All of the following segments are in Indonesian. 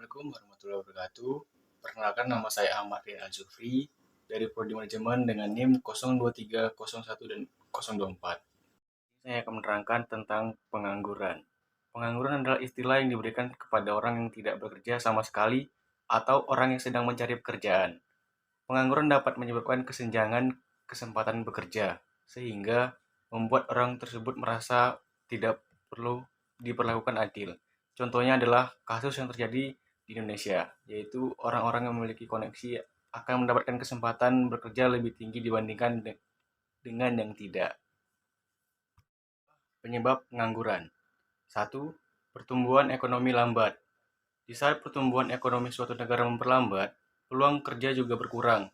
Assalamualaikum warahmatullahi wabarakatuh. Perkenalkan, nama saya Ahmad Rian Al-Zufri dari Prodi Manajemen dengan NIM 02301 dan 024. Saya akan menerangkan tentang pengangguran. Pengangguran adalah istilah yang diberikan kepada orang yang tidak bekerja sama sekali atau orang yang sedang mencari pekerjaan. Pengangguran dapat menyebabkan kesenjangan kesempatan bekerja, sehingga membuat orang tersebut merasa tidak perlu diperlakukan adil. Contohnya adalah kasus yang terjadi di Indonesia, yaitu orang-orang yang memiliki koneksi akan mendapatkan kesempatan bekerja lebih tinggi dibandingkan dengan yang tidak. Penyebab pengangguran. 1. Pertumbuhan ekonomi lambat. Di saat pertumbuhan ekonomi suatu negara memperlambat, peluang kerja juga berkurang.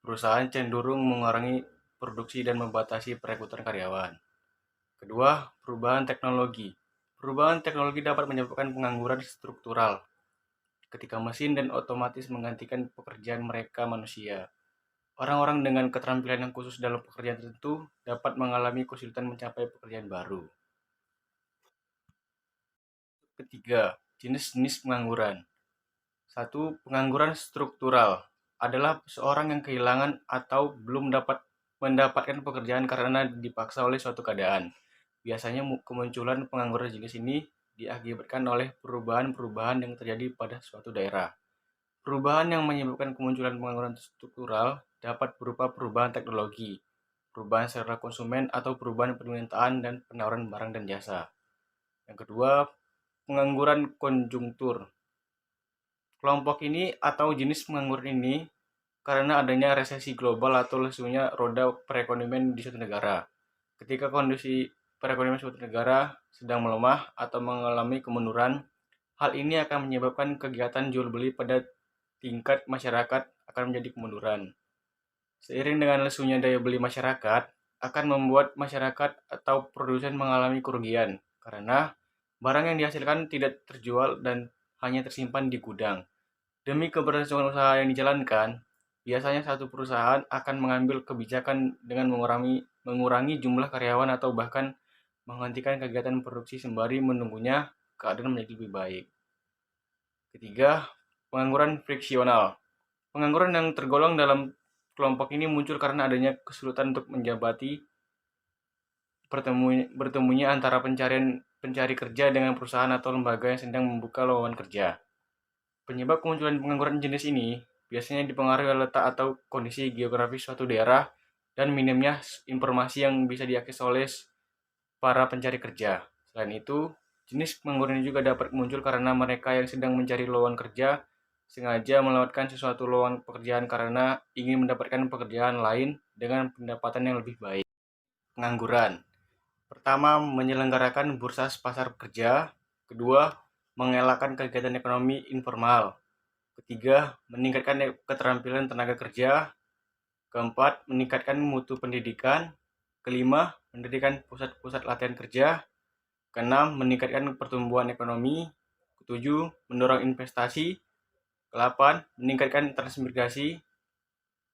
Perusahaan cenderung mengurangi produksi dan membatasi perekrutan karyawan. Kedua, perubahan teknologi. Perubahan teknologi dapat menyebabkan pengangguran struktural ketika mesin dan otomatis menggantikan pekerjaan mereka manusia. Orang-orang dengan keterampilan yang khusus dalam pekerjaan tertentu dapat mengalami kesulitan mencapai pekerjaan baru. Ketiga, jenis-jenis pengangguran. 1. Pengangguran struktural adalah seorang yang kehilangan atau belum dapat mendapatkan pekerjaan karena dipaksa oleh suatu keadaan. Biasanya kemunculan pengangguran jenis ini diakibatkan oleh perubahan-perubahan yang terjadi pada suatu daerah. Perubahan yang menyebabkan kemunculan pengangguran struktural dapat berupa perubahan teknologi, perubahan selera konsumen, atau perubahan permintaan dan penawaran barang dan jasa. Yang kedua, pengangguran konjungtur. Kelompok ini atau jenis pengangguran ini karena adanya resesi global atau lesunya roda perekonomian di suatu negara. Ketika kondisi perekonomian suatu negara sedang melemah atau mengalami kemunduran, hal ini akan menyebabkan kegiatan jual beli pada tingkat masyarakat akan menjadi kemunduran. Seiring dengan lesunya daya beli masyarakat, akan membuat masyarakat atau produsen mengalami kerugian karena barang yang dihasilkan tidak terjual dan hanya tersimpan di gudang. Demi keberlangsungan usaha yang dijalankan, biasanya satu perusahaan akan mengambil kebijakan dengan mengurangi jumlah karyawan atau bahkan menghentikan kegiatan produksi sembari menunggunya keadaan menjadi lebih baik. Ketiga, pengangguran friksional. Pengangguran yang tergolong dalam kelompok ini muncul karena adanya kesulitan untuk menjabati bertemunya antara pencari kerja dengan perusahaan atau lembaga yang sedang membuka lowongan kerja. Penyebab kemunculan pengangguran jenis ini biasanya dipengaruhi oleh letak atau kondisi geografis suatu daerah dan minimnya informasi yang bisa diakses oleh para pencari kerja. Selain itu, jenis pengangguran ini juga dapat muncul karena mereka yang sedang mencari lowongan kerja sengaja melewatkan sesuatu lowongan pekerjaan karena ingin mendapatkan pekerjaan lain dengan pendapatan yang lebih baik. Pengangguran. Pertama, menyelenggarakan bursa pasar kerja. Kedua, mengelakkan kegiatan ekonomi informal. Ketiga, meningkatkan keterampilan tenaga kerja. Keempat, meningkatkan mutu pendidikan. Kelima, mendirikan pusat-pusat latihan kerja. Keenam, meningkatkan pertumbuhan ekonomi. Ketujuh, mendorong investasi. Kedelapan, meningkatkan transmigrasi.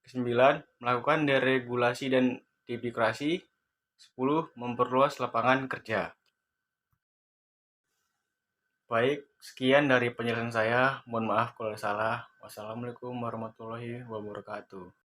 Kesembilan, melakukan deregulasi dan debirokrasi. 10. Memperluas lapangan kerja. Baik, sekian dari penjelasan saya. Mohon maaf kalau salah. Wassalamualaikum warahmatullahi wabarakatuh.